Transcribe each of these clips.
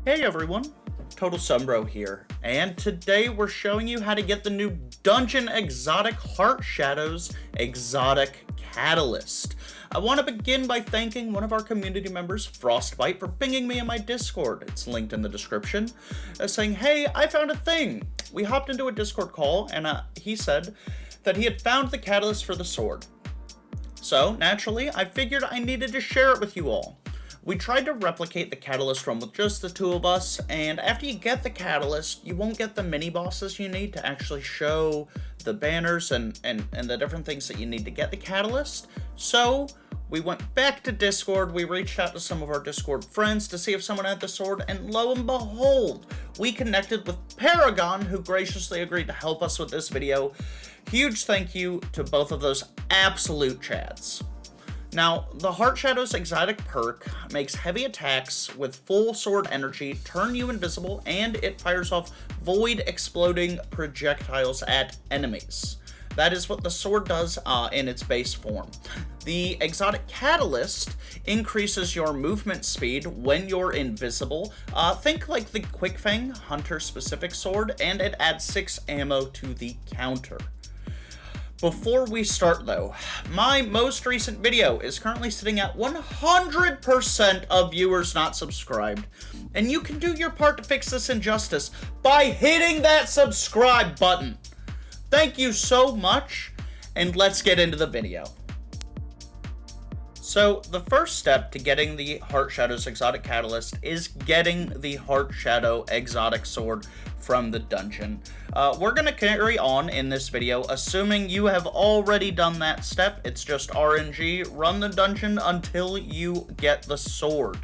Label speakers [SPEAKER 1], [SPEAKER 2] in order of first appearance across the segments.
[SPEAKER 1] Hey everyone, Total Sumbro here, and today we're showing you how to get the new Dungeon Exotic Heartshadow's Exotic Catalyst. I want to begin by thanking one of our community members, Frostbite, for pinging me in my Discord. It's linked in the description, saying, hey, I found a thing. We hopped into a Discord call, and he said that he had found the catalyst for the sword. So, naturally, I figured I needed to share it with you all. We tried to replicate the catalyst run with just the two of us, and after you get the catalyst, you won't get the mini bosses you need to actually show the banners and the different things that you need to get the catalyst. So we went back to Discord, we reached out to some of our Discord friends to see if someone had the sword, and lo and behold, we connected with Paragon, who graciously agreed to help us with this video. Huge thank you to both of those absolute chads. Now, the Heartshadow's Exotic perk makes heavy attacks with full sword energy turn you invisible, and it fires off void exploding projectiles at enemies. That is what the sword does in its base form. The Exotic Catalyst increases your movement speed when you're invisible. Think like the Quick Fang hunter-specific sword, and it adds 6 ammo to the counter. Before we start though, my most recent video is currently sitting at 100% of viewers not subscribed, and you can do your part to fix this injustice by hitting that subscribe button. Thank you so much, and let's get into the video. So, the first step to getting the Heartshadow's Exotic Catalyst is getting the Heartshadow Exotic Sword from the dungeon. We're going to carry on in this video, assuming you have already done that step. It's just RNG, run the dungeon until you get the sword.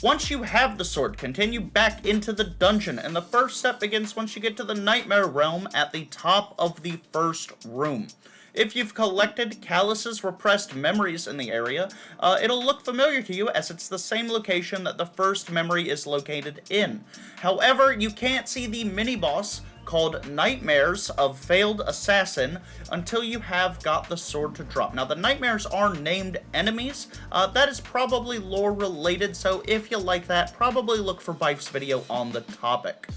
[SPEAKER 1] Once you have the sword, continue back into the dungeon, and the first step begins once you get to the Nightmare Realm at the top of the first room. If you've collected Callus's repressed memories in the area, it'll look familiar to you as it's the same location that the first memory is located in. However, you can't see the mini-boss called Nightmares of Failed Assassin until you have got the sword to drop. Now, the Nightmares are named enemies. That is probably lore related, so if you like that, probably look for Bife's video on the topic.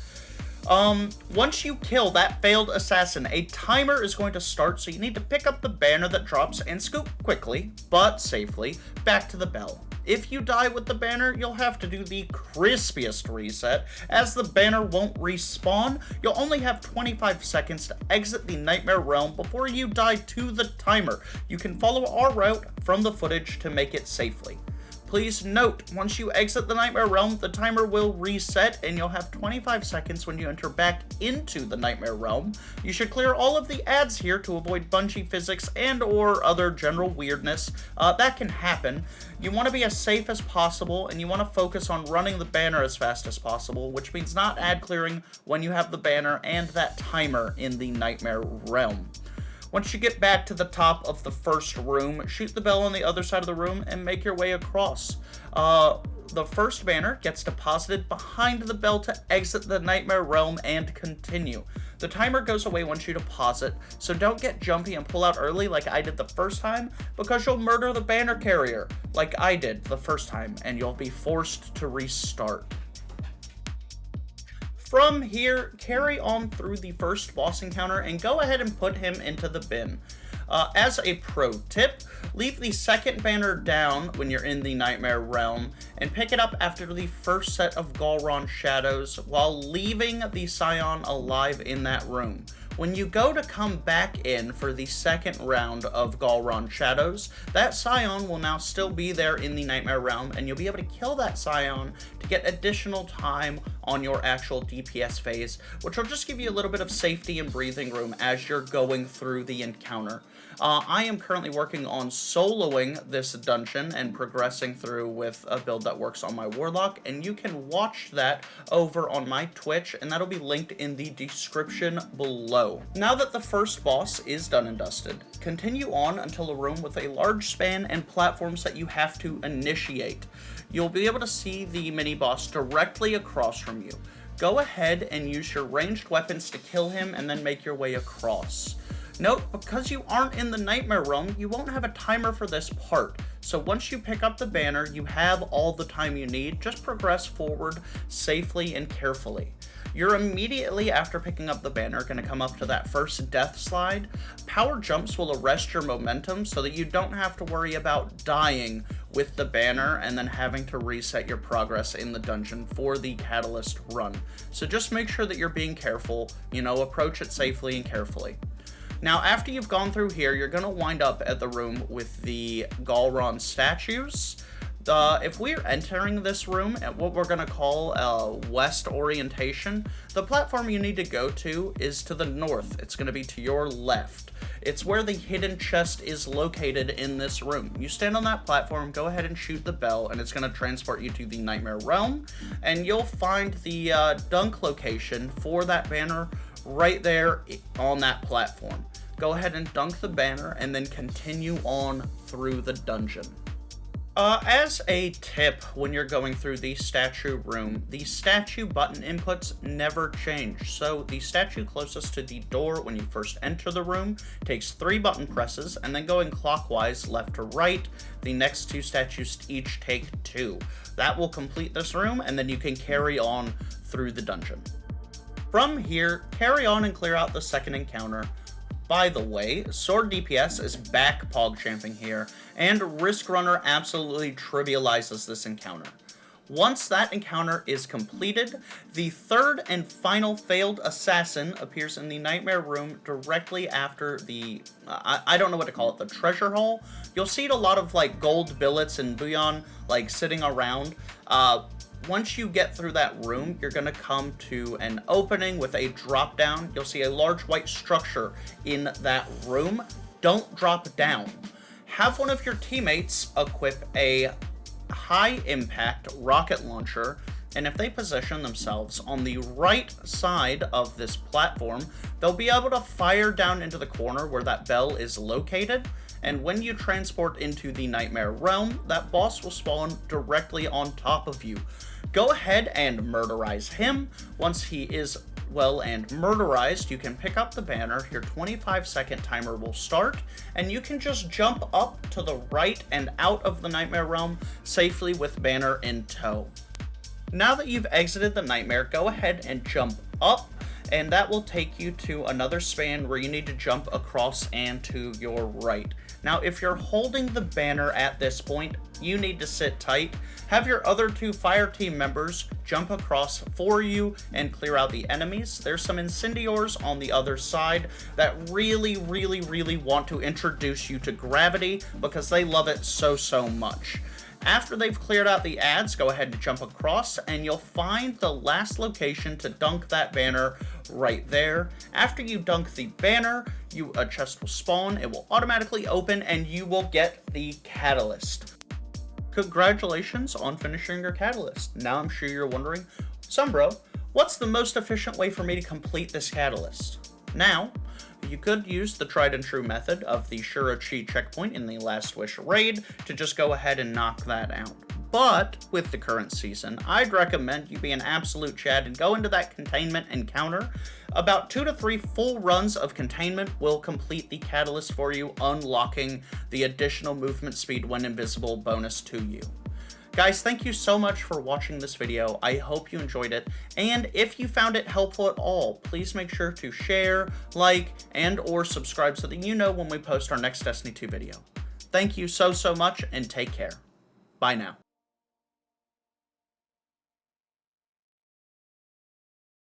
[SPEAKER 1] Once you kill that failed assassin, a timer is going to start, so you need to pick up the banner that drops and scoot quickly, but safely, back to the bell. If you die with the banner, you'll have to do the crispiest reset, as the banner won't respawn. You'll only have 25 seconds to exit the Nightmare Realm before you die to the timer. You can follow our route from the footage to make it safely. Please note, once you exit the Nightmare Realm, the timer will reset, and you'll have 25 seconds when you enter back into the Nightmare Realm. You should clear all of the ads here to avoid bungee physics and or other general weirdness. That can happen. You want to be as safe as possible, and you want to focus on running the banner as fast as possible, which means not ad clearing when you have the banner and that timer in the Nightmare Realm. Once you get back to the top of the first room, shoot the bell on the other side of the room and make your way across. The first banner gets deposited behind the bell to exit the Nightmare Realm and continue. The timer goes away once you deposit, so don't get jumpy and pull out early like I did the first time, because you'll murder the banner carrier like I did the first time, and you'll be forced to restart. From here, carry on through the first boss encounter and go ahead and put him into the bin. As a pro tip, leave the second banner down when you're in the Nightmare Realm and pick it up after the first set of Galron shadows while leaving the Scion alive in that room. When you go to come back in for the second round of Galron shadows, that Scion will now still be there in the Nightmare Realm, and you'll be able to kill that Scion to get additional time on your actual DPS phase, which will just give you a little bit of safety and breathing room as you're going through the encounter. I am currently working on soloing this dungeon and progressing through with a build that works on my warlock, and you can watch that over on my Twitch, and that'll be linked in the description below. Now that the first boss is done and dusted, continue on until a room with a large span and platforms that you have to initiate. You'll be able to see the mini-boss directly across from you. Go ahead and use your ranged weapons to kill him and then make your way across. Note, because you aren't in the Nightmare Realm, you won't have a timer for this part. So once you pick up the banner, you have all the time you need. Just progress forward safely and carefully. You're immediately after picking up the banner going to come up to that first death slide. Power jumps will arrest your momentum so that you don't have to worry about dying with the banner and then having to reset your progress in the dungeon for the Catalyst run. So just make sure that you're being careful, approach it safely and carefully. Now, after you've gone through here, you're going to wind up at the room with the Galron statues. If we're entering this room at what we're going to call west orientation, the platform you need to go to is to the north. It's going to be to your left. It's where the hidden chest is located in this room. You stand on that platform, go ahead and shoot the bell, and it's going to transport you to the Nightmare Realm, and you'll find the dunk location for that banner right there on that platform. Go ahead and dunk the banner, and then continue on through the dungeon. As a tip, when you're going through the statue room, the statue button inputs never change. So the statue closest to the door when you first enter the room takes 3 button presses, and then going clockwise left to right, the next 2 statues each take 2. That will complete this room, and then you can carry on through the dungeon. From here, carry on and clear out the second encounter. By the way, Sword DPS is back pogchamping here, and Risk Runner absolutely trivializes this encounter. Once that encounter is completed, the third and final failed assassin appears in the Nightmare Room directly after the, I don't know what to call it, the treasure hall. You'll see a lot of gold billets and bullion sitting around. Once you get through that room, you're going to come to an opening with a drop down. You'll see a large white structure in that room. Don't drop down. Have one of your teammates equip a high impact rocket launcher, and if they position themselves on the right side of this platform, they'll be able to fire down into the corner where that bell is located. And when you transport into the Nightmare Realm, that boss will spawn directly on top of you. Go ahead and murderize him. Once he is and murderized, you can pick up the banner. Your 25-second timer will start, and you can just jump up to the right and out of the Nightmare Realm safely with banner in tow. Now that you've exited the Nightmare, go ahead and jump up, and that will take you to another span where you need to jump across and to your right. Now, if you're holding the banner at this point, you need to sit tight. Have your other 2 fire team members jump across for you and clear out the enemies. There's some incendiors on the other side that really want to introduce you to gravity because they love it so much. After they've cleared out the ads, go ahead and jump across, and you'll find the last location to dunk that banner right there. After you dunk the banner, a chest will spawn, it will automatically open, and you will get the Catalyst. Congratulations on finishing your Catalyst. Now I'm sure you're wondering, Sumbro, what's the most efficient way for me to complete this Catalyst? Now, you could use the tried and true method of the Shurachi checkpoint in the Last Wish raid to just go ahead and knock that out. But with the current season, I'd recommend you be an absolute Chad and go into that containment encounter. About 2 to 3 full runs of containment will complete the Catalyst for you, unlocking the additional movement speed when invisible bonus to you. Guys, thank you so much for watching this video. I hope you enjoyed it, and if you found it helpful at all, please make sure to share, like, and or subscribe so that you know when we post our next Destiny 2 video. Thank you so much, and take care. Bye now.